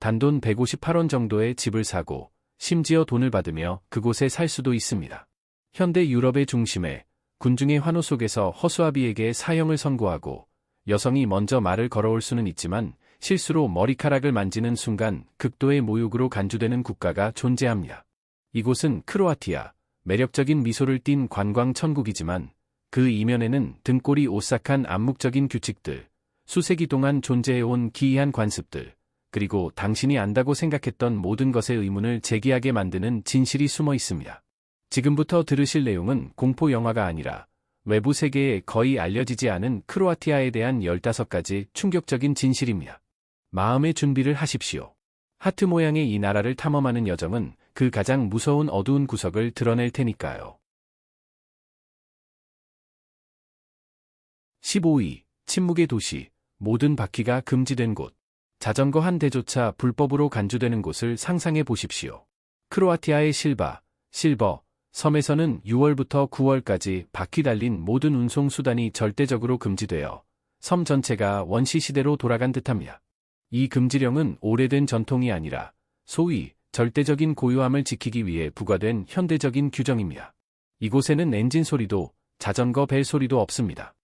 단돈 158원 정도의 집을 사고 심지어 돈을 받으며 그곳에 살 수도 있습니다. 현대 유럽의 중심에 군중의 환호 속에서 허수아비에게 사형을 선고하고 여성이 먼저 말을 걸어올 수는 있지만 실수로 머리카락을 만지는 순간 극도의 모욕으로 간주되는 국가가 존재합니다. 이곳은 크로아티아, 매력적인 미소를 띤 관광 천국이지만 그 이면에는 등골이 오싹한 암묵적인 규칙들, 수세기 동안 존재해온 기이한 관습들, 그리고 당신이 안다고 생각했던 모든 것의 의문을 제기하게 만드는 진실이 숨어 있습니다. 지금부터 들으실 내용은 공포 영화가 아니라 외부 세계에 거의 알려지지 않은 크로아티아에 대한 15가지 충격적인 진실입니다. 마음의 준비를 하십시오. 하트 모양의 이 나라를 탐험하는 여정은 그 가장 무서운 어두운 구석을 드러낼 테니까요. 15위, 침묵의 도시, 모든 바퀴가 금지된 곳. 자전거 한 대조차 불법으로 간주되는 곳을 상상해 보십시오. 크로아티아의 실버 섬에서는 6월부터 9월까지 바퀴 달린 모든 운송 수단이 절대적으로 금지되어 섬 전체가 원시 시대로 돌아간 듯합니다. 이 금지령은 오래된 전통이 아니라 소위 절대적인 고요함을 지키기 위해 부과된 현대적인 규정입니다. 이곳에는 엔진 소리도 자전거 벨 소리도 없습니다.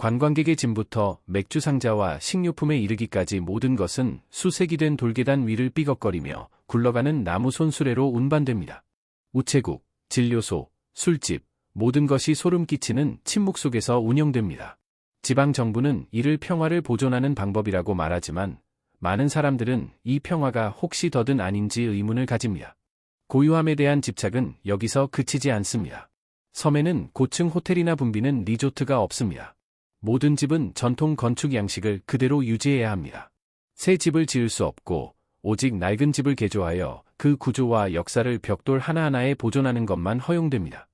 관광객의 짐부터 맥주 상자와 식료품에 이르기까지 모든 것은 수색이 된 돌계단 위를 삐걱거리며 굴러가는 나무 손수레로 운반됩니다. 우체국, 진료소, 술집, 모든 것이 소름 끼치는 침묵 속에서 운영됩니다. 지방정부는 이를 평화를 보존하는 방법이라고 말하지만 많은 사람들은 이 평화가 혹시 더든 아닌지 의문을 가집니다. 고요함에 대한 집착은 여기서 그치지 않습니다. 섬에는 고층 호텔이나 붐비는 리조트가 없습니다. 모든 집은 전통 건축 양식을 그대로 유지해야 합니다. 새 집을 지을 수 없고 오직 낡은 집을 개조하여 그 구조와 역사를 벽돌 하나하나에 보존하는 것만 허용됩니다.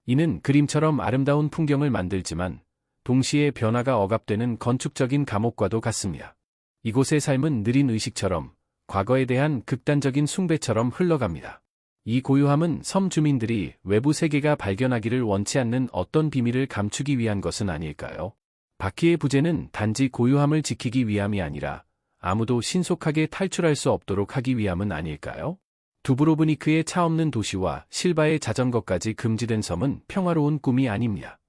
이는 그림처럼 아름다운 풍경을 만들지만 동시에 변화가 억압되는 건축적인 감옥과도 같습니다. 이곳의 삶은 느린 의식처럼 과거에 대한 극단적인 숭배처럼 흘러갑니다. 이 고요함은 섬 주민들이 외부 세계가 발견하기를 원치 않는 어떤 비밀을 감추기 위한 것은 아닐까요? 바퀴의 부재는 단지 고요함을 지키기 위함이 아니라 아무도 신속하게 탈출할 수 없도록 하기 위함은 아닐까요? 두브로브니크의 차 없는 도시와 실바의 자전거까지 금지된 섬은 평화로운 꿈이 아닙니다.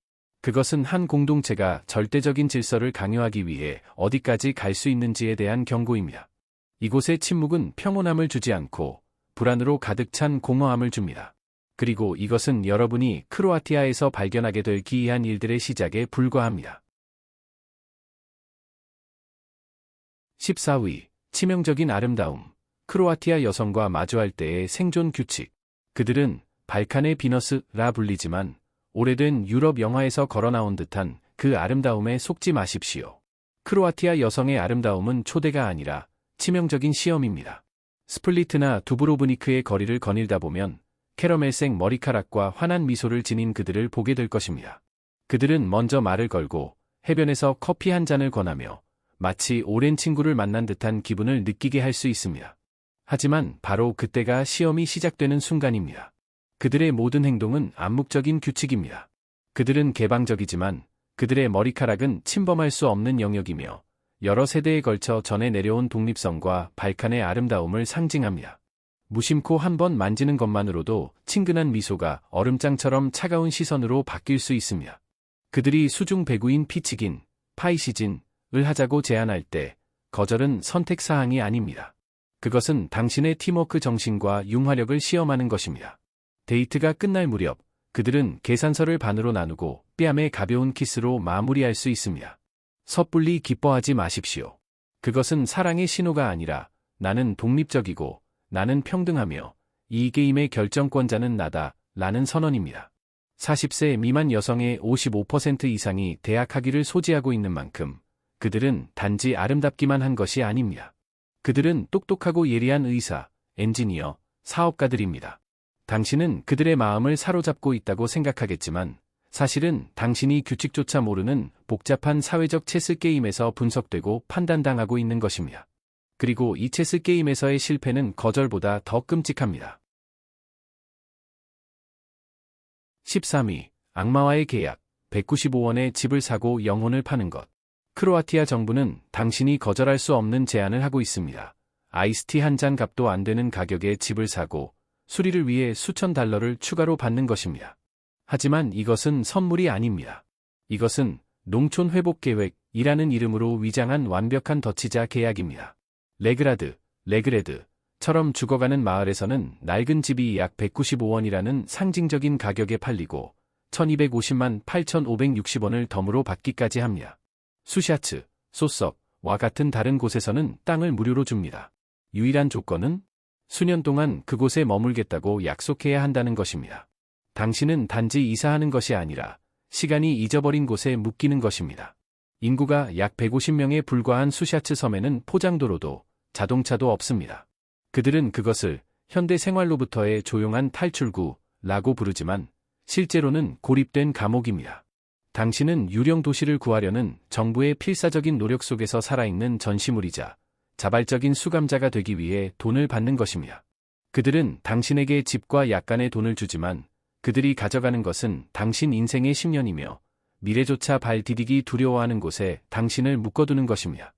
그것은 한 공동체가 절대적인 질서를 강요하기 위해 어디까지 갈 수 있는지에 대한 경고입니다. 이곳의 침묵은 평온함을 주지 않고 불안으로 가득 찬 공허함을 줍니다. 그리고 이것은 여러분이 크로아티아에서 발견하게 될 기이한 일들의 시작에 불과합니다. 14위, 치명적인 아름다움. 크로아티아 여성과 마주할 때의 생존 규칙. 그들은 발칸의 비너스라 불리지만 오래된 유럽 영화에서 걸어나온 듯한 그 아름다움에 속지 마십시오. 크로아티아 여성의 아름다움은 초대가 아니라 치명적인 시험입니다. 스플리트나 두브로브니크의 거리를 거닐다 보면 캐러멜색 머리카락과 환한 미소를 지닌 그들을 보게 될 것입니다. 그들은 먼저 말을 걸고 해변에서 커피 한 잔을 권하며 마치 오랜 친구를 만난 듯한 기분을 느끼게 할 수 있습니다. 하지만 바로 그때가 시험이 시작되는 순간입니다. 그들의 모든 행동은 암묵적인 규칙입니다. 그들은 개방적이지만 그들의 머리카락은 침범할 수 없는 영역이며 여러 세대에 걸쳐 전해 내려온 독립성과 발칸의 아름다움을 상징합니다. 무심코 한 번 만지는 것만으로도 친근한 미소가 얼음장처럼 차가운 시선으로 바뀔 수 있습니다. 그들이 수중 배구인 피치긴, 파이시진, 을 하자고 제안할 때 거절은 선택사항이 아닙니다. 그것은 당신의 팀워크 정신과 융화력을 시험하는 것입니다. 데이트가 끝날 무렵 그들은 계산서를 반으로 나누고 뺨에 가벼운 키스로 마무리할 수 있습니다. 섣불리 기뻐하지 마십시오. 그것은 사랑의 신호가 아니라 나는 독립적이고 나는 평등하며 이 게임의 결정권자는 나다 라는 선언입니다. 40세 미만 여성의 55% 이상이 대학 학위를 소지하고 있는 만큼 그들은 단지 아름답기만 한 것이 아닙니다. 그들은 똑똑하고 예리한 의사, 엔지니어, 사업가들입니다. 당신은 그들의 마음을 사로잡고 있다고 생각하겠지만 사실은 당신이 규칙조차 모르는 복잡한 사회적 체스 게임에서 분석되고 판단당하고 있는 것입니다. 그리고 이 체스 게임에서의 실패는 거절보다 더 끔찍합니다. 13위, 악마와의 계약, 195원에 집을 사고 영혼을 파는 것. 크로아티아 정부는 당신이 거절할 수 없는 제안을 하고 있습니다. 아이스티 한 잔 값도 안 되는 가격에 집을 사고 수리를 위해 수천 달러를 추가로 받는 것입니다. 하지만 이것은 선물이 아닙니다. 이것은 농촌 회복 계획이라는 이름으로 위장한 완벽한 덧치자 계약입니다. 레그레드처럼 죽어가는 마을에서는 낡은 집이 약 195원이라는 상징적인 가격에 팔리고 1250만 8560원을 덤으로 받기까지 합니다. 수샤츠, 소석와 같은 다른 곳에서는 땅을 무료로 줍니다. 유일한 조건은 수년 동안 그곳에 머물겠다고 약속해야 한다는 것입니다. 당신은 단지 이사하는 것이 아니라 시간이 잊어버린 곳에 묶이는 것입니다. 인구가 약 150명에 불과한 수샤츠 섬에는 포장도로도 자동차도 없습니다. 그들은 그것을 현대 생활로부터의 조용한 탈출구라고 부르지만 실제로는 고립된 감옥입니다. 당신은 유령 도시를 구하려는 정부의 필사적인 노력 속에서 살아있는 전시물이자 자발적인 수감자가 되기 위해 돈을 받는 것입니다. 그들은 당신에게 집과 약간의 돈을 주지만 그들이 가져가는 것은 당신 인생의 10년이며 미래조차 발 디디기 두려워하는 곳에 당신을 묶어두는 것입니다.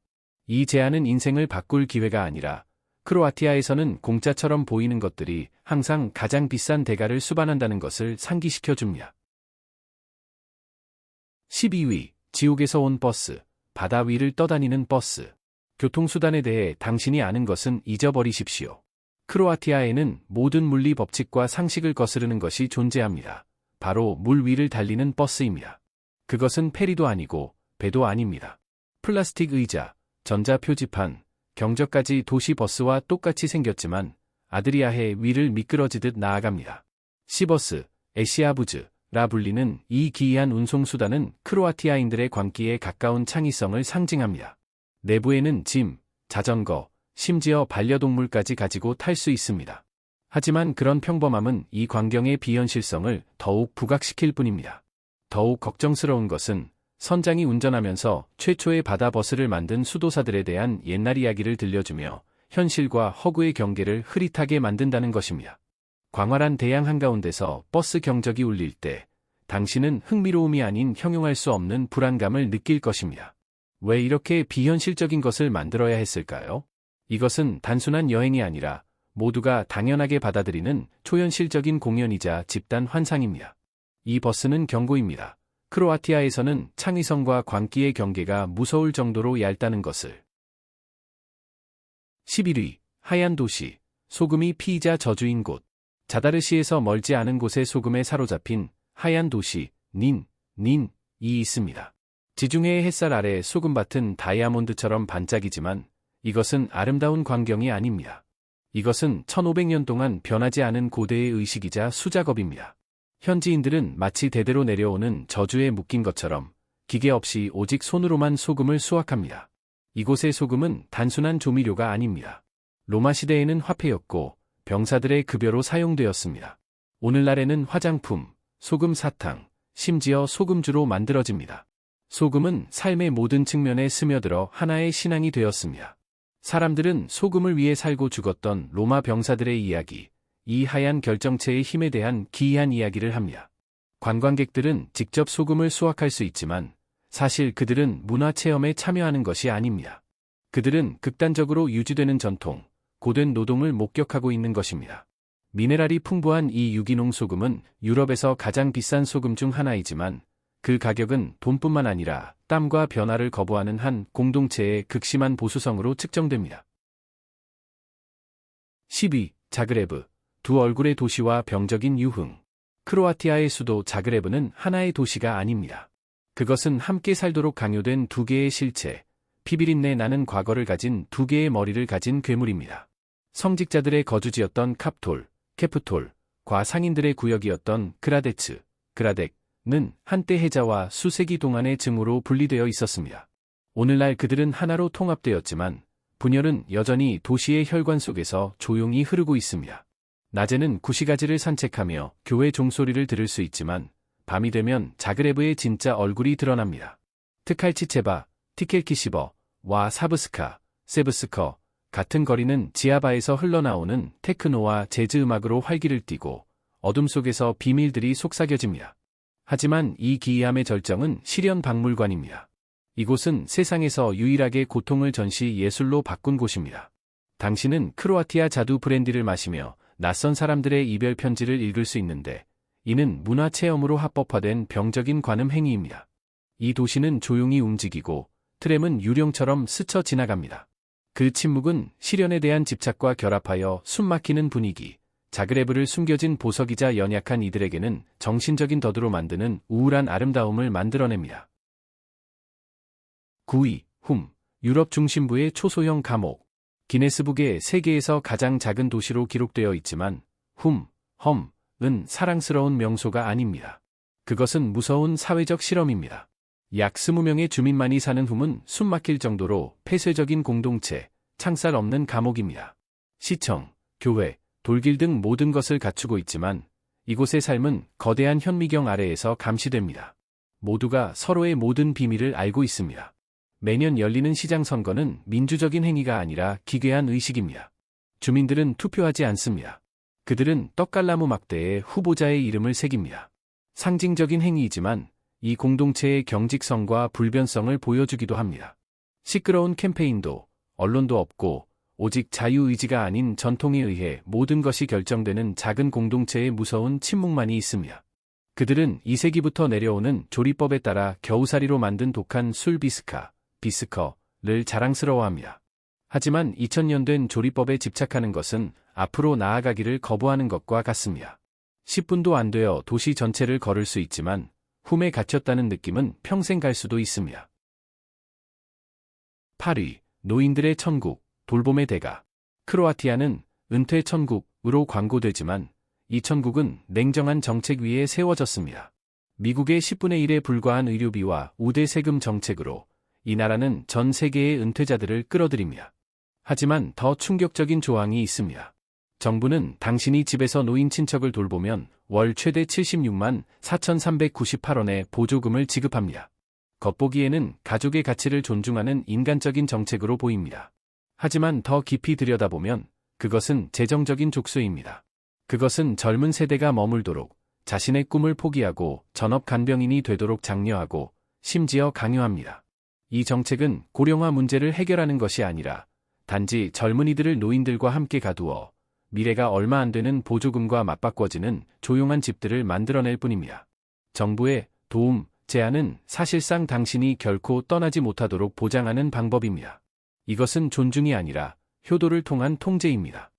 이 제안은 인생을 바꿀 기회가 아니라 크로아티아에서는 공짜처럼 보이는 것들이 항상 가장 비싼 대가를 수반한다는 것을 상기시켜 줍니다. 12위, 지옥에서 온 버스, 바다 위를 떠다니는 버스. 교통수단에 대해 당신이 아는 것은 잊어버리십시오. 크로아티아에는 모든 물리 법칙과 상식을 거스르는 것이 존재합니다. 바로 물 위를 달리는 버스입니다. 그것은 페리도 아니고 배도 아닙니다. 플라스틱 의자, 전자표지판, 경적까지 도시 버스와 똑같이 생겼지만 아드리아해 위를 미끄러지듯 나아갑니다. 시버스, 에시아부즈라 불리는 이 기이한 운송수단은 크로아티아인들의 광기에 가까운 창의성을 상징합니다. 내부에는 짐, 자전거, 심지어 반려동물까지 가지고 탈 수 있습니다. 하지만 그런 평범함은 이 광경의 비현실성을 더욱 부각시킬 뿐입니다. 더욱 걱정스러운 것은 선장이 운전하면서 최초의 바다 버스를 만든 수도사들에 대한 옛날 이야기를 들려주며 현실과 허구의 경계를 흐릿하게 만든다는 것입니다. 광활한 대양 한가운데서 버스 경적이 울릴 때 당신은 흥미로움이 아닌 형용할 수 없는 불안감을 느낄 것입니다. 왜 이렇게 비현실적인 것을 만들어야 했을까요? 이것은 단순한 여행이 아니라 모두가 당연하게 받아들이는 초현실적인 공연이자 집단 환상입니다. 이 버스는 경고입니다. 크로아티아에서는 창의성과 광기의 경계가 무서울 정도로 얇다는 것을. 11위, 하얀 도시, 소금이 피의자 저주인 곳. 자다르시에서 멀지 않은 곳에 소금에 사로잡힌 하얀 도시, 닌이 있습니다. 지중해의 햇살 아래 소금밭은 다이아몬드처럼 반짝이지만 이것은 아름다운 광경이 아닙니다. 이것은 1500년 동안 변하지 않은 고대의 의식이자 수작업입니다. 현지인들은 마치 대대로 내려오는 저주에 묶인 것처럼 기계 없이 오직 손으로만 소금을 수확합니다. 이곳의 소금은 단순한 조미료가 아닙니다. 로마 시대에는 화폐였고 병사들의 급여로 사용되었습니다. 오늘날에는 화장품, 소금 사탕, 심지어 소금주로 만들어집니다. 소금은 삶의 모든 측면에 스며들어 하나의 신앙이 되었습니다. 사람들은 소금을 위해 살고 죽었던 로마 병사들의 이야기, 이 하얀 결정체의 힘에 대한 기이한 이야기를 합니다. 관광객들은 직접 소금을 수확할 수 있지만 사실 그들은 문화체험에 참여하는 것이 아닙니다. 그들은 극단적으로 유지되는 전통, 고된 노동을 목격하고 있는 것입니다. 미네랄이 풍부한 이 유기농 소금은 유럽에서 가장 비싼 소금 중 하나이지만 그 가격은 돈뿐만 아니라 땀과 변화를 거부하는 한 공동체의 극심한 보수성으로 측정됩니다. 10위, 자그레브, 두 얼굴의 도시와 병적인 유흥. 크로아티아의 수도 자그레브는 하나의 도시가 아닙니다. 그것은 함께 살도록 강요된 두 개의 실체, 피비린내 나는 과거를 가진 두 개의 머리를 가진 괴물입니다. 성직자들의 거주지였던 케프톨과 상인들의 구역이었던 그라덱는 한때 해자와 수세기 동안의 증오로 분리되어 있었습니다. 오늘날 그들은 하나로 통합되었지만 분열은 여전히 도시의 혈관 속에서 조용히 흐르고 있습니다. 낮에는 구시가지를 산책하며 교회 종소리를 들을 수 있지만 밤이 되면 자그레브의 진짜 얼굴이 드러납니다. 트칼치체바, 티켈키시버와 세브스커 같은 거리는 지하바에서 흘러나오는 테크노와 재즈 음악으로 활기를 띠고 어둠 속에서 비밀들이 속삭여집니다. 하지만 이 기이함의 절정은 실현 박물관입니다. 이곳은 세상에서 유일하게 고통을 전시 예술로 바꾼 곳입니다. 당신은 크로아티아 자두 브랜디를 마시며 낯선 사람들의 이별 편지를 읽을 수 있는데 이는 문화 체험으로 합법화된 병적인 관음 행위입니다. 이 도시는 조용히 움직이고 트램은 유령처럼 스쳐 지나갑니다. 그 침묵은 시련에 대한 집착과 결합하여 숨막히는 분위기, 자그레브를 숨겨진 보석이자 연약한 이들에게는 정신적인 덫으로 만드는 우울한 아름다움을 만들어냅니다. 9위, 유럽 중심부의 초소형 감옥. 기네스북에 세계에서 가장 작은 도시로 기록되어 있지만 은 사랑스러운 명소가 아닙니다. 그것은 무서운 사회적 실험입니다. 약 20명의 주민만이 사는 훔은 숨막힐 정도로 폐쇄적인 공동체, 창살 없는 감옥입니다. 시청, 교회, 돌길 등 모든 것을 갖추고 있지만 이곳의 삶은 거대한 현미경 아래에서 감시됩니다. 모두가 서로의 모든 비밀을 알고 있습니다. 매년 열리는 시장 선거는 민주적인 행위가 아니라 기괴한 의식입니다. 주민들은 투표하지 않습니다. 그들은 떡갈나무 막대에 후보자의 이름을 새깁니다. 상징적인 행위이지만 이 공동체의 경직성과 불변성을 보여주기도 합니다. 시끄러운 캠페인도 언론도 없고 오직 자유의지가 아닌 전통에 의해 모든 것이 결정되는 작은 공동체의 무서운 침묵만이 있습니다. 그들은 2세기부터 내려오는 조리법에 따라 겨우살이로 만든 독한 술 비스커를 자랑스러워합니다. 하지만 2000년 된 조리법에 집착하는 것은 앞으로 나아가기를 거부하는 것과 같습니다. 10분도 안 되어 도시 전체를 걸을 수 있지만 훔에 갇혔다는 느낌은 평생 갈 수도 있습니다. 8위, 노인들의 천국, 돌봄의 대가. 크로아티아는 은퇴 천국으로 광고되지만 이 천국은 냉정한 정책 위에 세워졌습니다. 미국의 10분의 1에 불과한 의료비와 우대 세금 정책으로 이 나라는 전 세계의 은퇴자들을 끌어들입니다. 하지만 더 충격적인 조항이 있습니다. 정부는 당신이 집에서 노인 친척을 돌보면 월 최대 76만 4,398원의 보조금을 지급합니다. 겉보기에는 가족의 가치를 존중하는 인간적인 정책으로 보입니다. 하지만 더 깊이 들여다보면 그것은 재정적인 족쇄입니다. 그것은 젊은 세대가 머물도록 자신의 꿈을 포기하고 전업 간병인이 되도록 장려하고 심지어 강요합니다. 이 정책은 고령화 문제를 해결하는 것이 아니라 단지 젊은이들을 노인들과 함께 가두어 미래가 얼마 안 되는 보조금과 맞바꿔지는 조용한 집들을 만들어낼 뿐입니다. 정부의 도움, 제안은 사실상 당신이 결코 떠나지 못하도록 보장하는 방법입니다. 이것은 존중이 아니라 효도를 통한 통제입니다.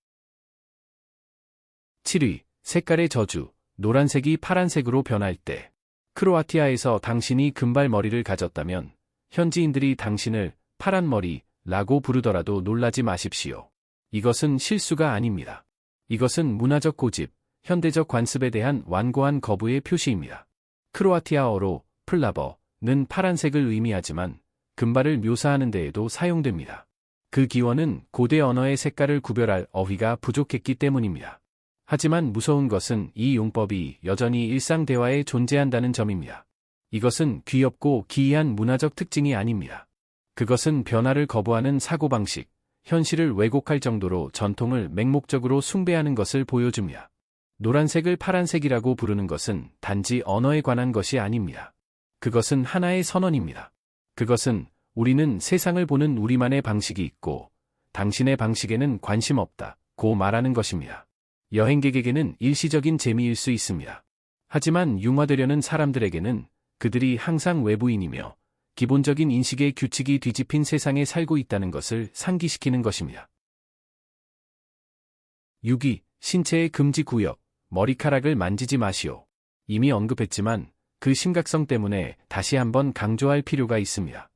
7위, 색깔의 저주, 노란색이 파란색으로 변할 때. 크로아티아에서 당신이 금발머리를 가졌다면 현지인들이 당신을 파란 머리라고 부르더라도 놀라지 마십시오. 이것은 실수가 아닙니다. 이것은 문화적 고집, 현대적 관습에 대한 완고한 거부의 표시입니다. 크로아티아어로 플라버는 파란색을 의미하지만 금발을 묘사하는 데에도 사용됩니다. 그 기원은 고대 언어의 색깔을 구별할 어휘가 부족했기 때문입니다. 하지만 무서운 것은 이 용법이 여전히 일상 대화에 존재한다는 점입니다. 이것은 귀엽고 기이한 문화적 특징이 아닙니다. 그것은 변화를 거부하는 사고방식, 현실을 왜곡할 정도로 전통을 맹목적으로 숭배하는 것을 보여줍니다. 노란색을 파란색이라고 부르는 것은 단지 언어에 관한 것이 아닙니다. 그것은 하나의 선언입니다. 그것은 우리는 세상을 보는 우리만의 방식이 있고 당신의 방식에는 관심 없다고 말하는 것입니다. 여행객에게는 일시적인 재미일 수 있습니다. 하지만 융화되려는 사람들에게는 그들이 항상 외부인이며 기본적인 인식의 규칙이 뒤집힌 세상에 살고 있다는 것을 상기시키는 것입니다. 6위, 신체의 금지 구역, 머리카락을 만지지 마시오. 이미 언급했지만 그 심각성 때문에 다시 한번 강조할 필요가 있습니다.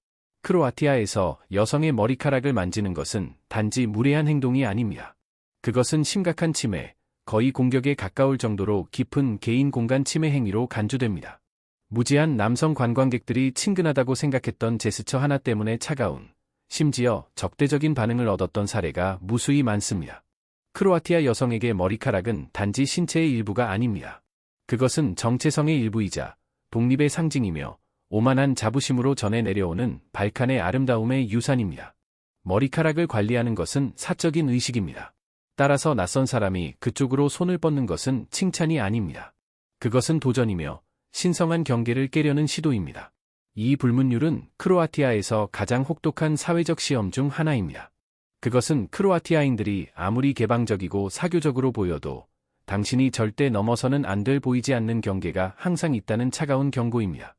크로아티아에서 여성의 머리카락을 만지는 것은 단지 무례한 행동이 아닙니다. 그것은 심각한 침해, 거의 공격에 가까울 정도로 깊은 개인 공간 침해 행위로 간주됩니다. 무지한 남성 관광객들이 친근하다고 생각했던 제스처 하나 때문에 차가운, 심지어 적대적인 반응을 얻었던 사례가 무수히 많습니다. 크로아티아 여성에게 머리카락은 단지 신체의 일부가 아닙니다. 그것은 정체성의 일부이자 독립의 상징이며 오만한 자부심으로 전해 내려오는 발칸의 아름다움의 유산입니다. 머리카락을 관리하는 것은 사적인 의식입니다. 따라서 낯선 사람이 그쪽으로 손을 뻗는 것은 칭찬이 아닙니다. 그것은 도전이며 신성한 경계를 깨려는 시도입니다. 이 불문율은 크로아티아에서 가장 혹독한 사회적 시험 중 하나입니다. 그것은 크로아티아인들이 아무리 개방적이고 사교적으로 보여도 당신이 절대 넘어서는 안 될 보이지 않는 경계가 항상 있다는 차가운 경고입니다.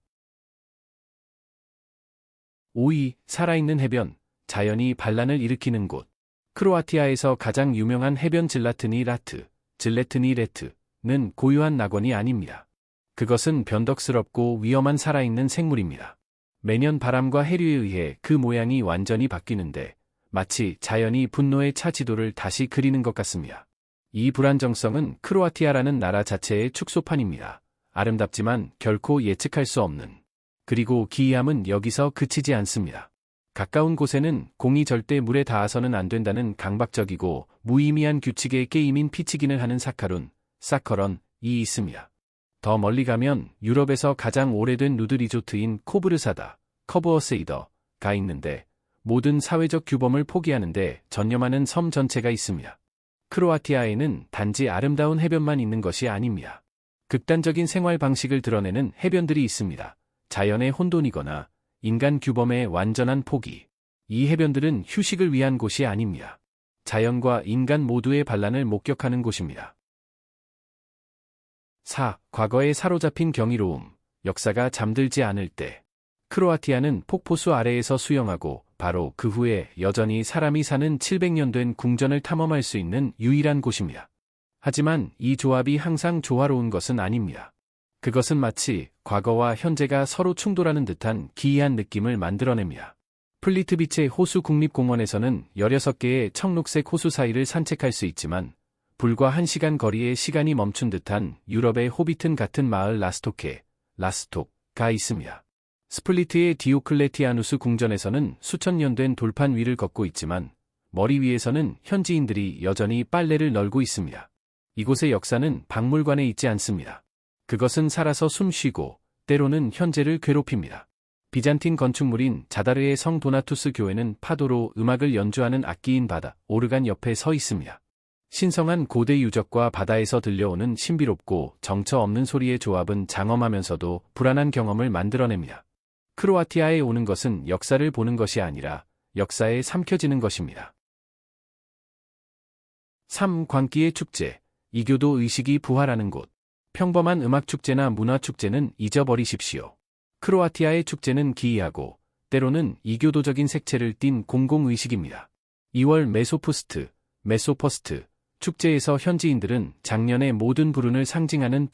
5위, 살아있는 해변, 자연이 반란을 일으키는 곳. 크로아티아에서 가장 유명한 해변 질라트니 레트는 고유한 낙원이 아닙니다. 그것은 변덕스럽고 위험한 살아있는 생물입니다. 매년 바람과 해류에 의해 그 모양이 완전히 바뀌는데 마치 자연이 분노의 차 지도를 다시 그리는 것 같습니다. 이 불안정성은 크로아티아라는 나라 자체의 축소판입니다. 아름답지만 결코 예측할 수 없는. 그리고 기이함은 여기서 그치지 않습니다. 가까운 곳에는 공이 절대 물에 닿아서는 안 된다는 강박적이고 무의미한 규칙의 게임인 피치긴을 하는 사커런이 있습니다. 더 멀리 가면 유럽에서 가장 오래된 누드 리조트인 커브어세이더가 있는데 모든 사회적 규범을 포기하는데 전념하는 섬 전체가 있습니다. 크로아티아에는 단지 아름다운 해변만 있는 것이 아닙니다. 극단적인 생활 방식을 드러내는 해변들이 있습니다. 자연의 혼돈이거나 인간 규범의 완전한 포기. 이 해변들은 휴식을 위한 곳이 아닙니다. 자연과 인간 모두의 반란을 목격하는 곳입니다. 4. 과거에 사로잡힌 경이로움. 역사가 잠들지 않을 때. 크로아티아는 폭포수 아래에서 수영하고 바로 그 후에 여전히 사람이 사는 700년 된 궁전을 탐험할 수 있는 유일한 곳입니다. 하지만 이 조합이 항상 조화로운 것은 아닙니다. 그것은 마치 과거와 현재가 서로 충돌하는 듯한 기이한 느낌을 만들어냅니다. 플리트비체 호수 국립공원에서는 16개의 청록색 호수 사이를 산책할 수 있지만 불과 1시간 거리에 시간이 멈춘 듯한 유럽의 호비튼 같은 마을 라스톡가 있습니다. 스플리트의 디오클레티아누스 궁전에서는 수천 년 된 돌판 위를 걷고 있지만 머리 위에서는 현지인들이 여전히 빨래를 널고 있습니다. 이곳의 역사는 박물관에 있지 않습니다. 그것은 살아서 숨쉬고 때로는 현재를 괴롭힙니다. 비잔틴 건축물인 자다르의 성 도나투스 교회는 파도로 음악을 연주하는 악기인 오르간 옆에 서 있습니다. 신성한 고대 유적과 바다에서 들려오는 신비롭고 정처 없는 소리의 조합은 장엄하면서도 불안한 경험을 만들어냅니다. 크로아티아에 오는 것은 역사를 보는 것이 아니라 역사에 삼켜지는 것입니다. 3. 광기의 축제. 이교도 의식이 부활하는 곳. 평범한 음악축제나 문화축제는 잊어버리십시오. 크로아티아의 축제는 기이하고 때로는 이교도적인 색채를 띤 공공의식입니다. 2월 메소퍼스트 축제에서 현지인들은 작년의 모든 불운을 상징하는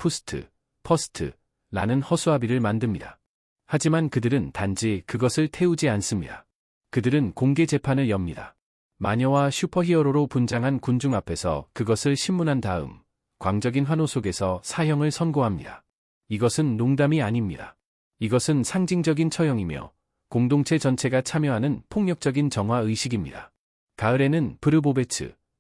퍼스트라는 허수아비를 만듭니다. 하지만 그들은 단지 그것을 태우지 않습니다. 그들은 공개 재판을 엽니다. 마녀와 슈퍼히어로로 분장한 군중 앞에서 그것을 신문한 다음 광적인 환호 속에서 사형을 선고합니다. 이것은 농담이 아닙니다. 이것은 상징적인 처형이며 공동체 전체가 참여하는 폭력적인 정화의식입니다. 가을에는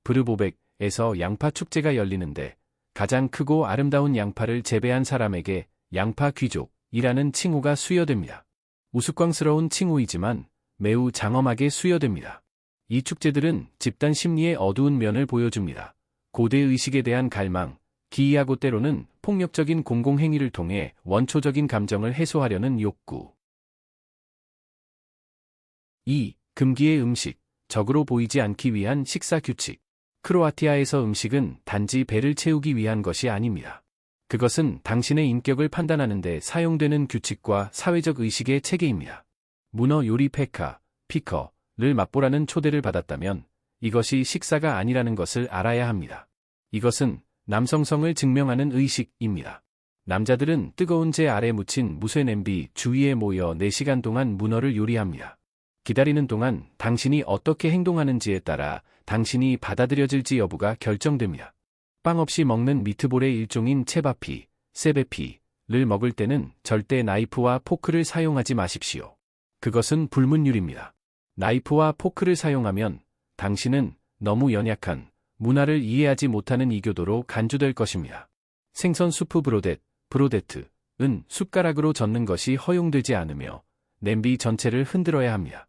브르보백에서 양파 축제가 열리는데 가장 크고 아름다운 양파를 재배한 사람에게 양파 귀족이라는 칭호가 수여됩니다. 우스꽝스러운 칭호이지만 매우 장엄하게 수여됩니다. 이 축제들은 집단 심리의 어두운 면을 보여줍니다. 고대 의식에 대한 갈망, 기이하고 때로는 폭력적인 공공행위를 통해 원초적인 감정을 해소하려는 욕구. 2. 금기의 음식, 적으로 보이지 않기 위한 식사 규칙. 크로아티아에서 음식은 단지 배를 채우기 위한 것이 아닙니다. 그것은 당신의 인격을 판단하는 데 사용되는 규칙과 사회적 의식의 체계입니다. 문어 요리 피커를 맛보라는 초대를 받았다면 이것이 식사가 아니라는 것을 알아야 합니다. 이것은 남성성을 증명하는 의식입니다. 남자들은 뜨거운 재 아래 묻힌 무쇠 냄비 주위에 모여 4시간 동안 문어를 요리합니다. 기다리는 동안 당신이 어떻게 행동하는지에 따라 당신이 받아들여질지 여부가 결정됩니다. 빵 없이 먹는 미트볼의 일종인 세베피를 먹을 때는 절대 나이프와 포크를 사용하지 마십시오. 그것은 불문율입니다. 나이프와 포크를 사용하면 당신은 너무 연약한 문화를 이해하지 못하는 이교도로 간주될 것입니다. 생선 수프 브로데트은 숟가락으로 젓는 것이 허용되지 않으며 냄비 전체를 흔들어야 합니다.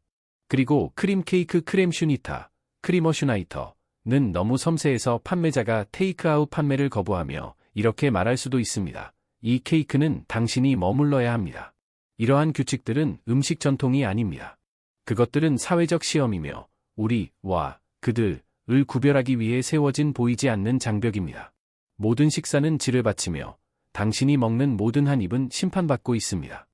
그리고 크림 케이크 크리머 슈나이터는 너무 섬세해서 판매자가 테이크아웃 판매를 거부하며 이렇게 말할 수도 있습니다. 이 케이크는 당신이 머물러야 합니다. 이러한 규칙들은 음식 전통이 아닙니다. 그것들은 사회적 시험이며 우리와 그들을 구별하기 위해 세워진 보이지 않는 장벽입니다. 모든 식사는 질을 바치며 당신이 먹는 모든 한 입은 심판받고 있습니다.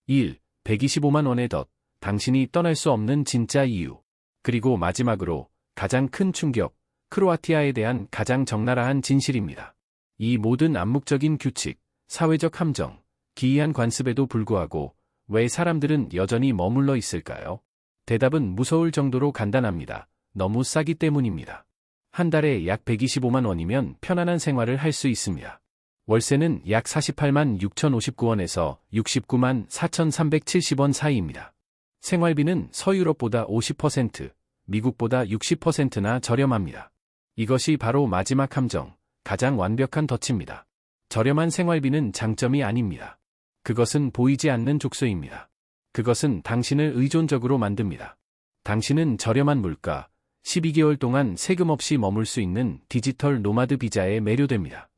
1. 125만 원의 덫. 당신이 떠날 수 없는 진짜 이유. 그리고 마지막으로 가장 큰 충격, 크로아티아에 대한 가장 적나라한 진실입니다. 이 모든 암묵적인 규칙, 사회적 함정, 기이한 관습에도 불구하고 왜 사람들은 여전히 머물러 있을까요? 대답은 무서울 정도로 간단합니다. 너무 싸기 때문입니다. 한 달에 약 125만 원이면 편안한 생활을 할 수 있습니다. 월세는 약 48만 6,059원에서 69만 4,370원 사이입니다. 생활비는 서유럽보다 50%, 미국보다 60%나 저렴합니다. 이것이 바로 마지막 함정, 가장 완벽한 덫입니다. 저렴한 생활비는 장점이 아닙니다. 그것은 보이지 않는 족쇄입니다. 그것은 당신을 의존적으로 만듭니다. 당신은 저렴한 물가, 12개월 동안 세금 없이 머물 수 있는 디지털 노마드 비자에 매료됩니다.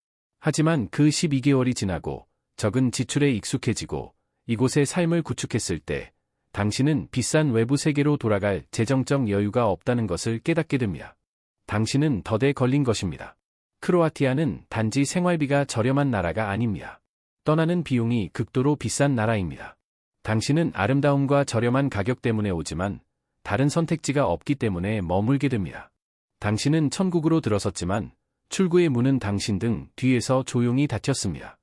하지만 그 12개월이 지나고 적은 지출에 익숙해지고 이곳의 삶을 구축했을 때 당신은 비싼 외부 세계로 돌아갈 재정적 여유가 없다는 것을 깨닫게 됩니다. 당신은 덫에 걸린 것입니다. 크로아티아는 단지 생활비가 저렴한 나라가 아닙니다. 떠나는 비용이 극도로 비싼 나라입니다. 당신은 아름다움과 저렴한 가격 때문에 오지만 다른 선택지가 없기 때문에 머물게 됩니다. 당신은 천국으로 들어섰지만 출구의 문은 당신 등 뒤에서 조용히 닫혔습니다.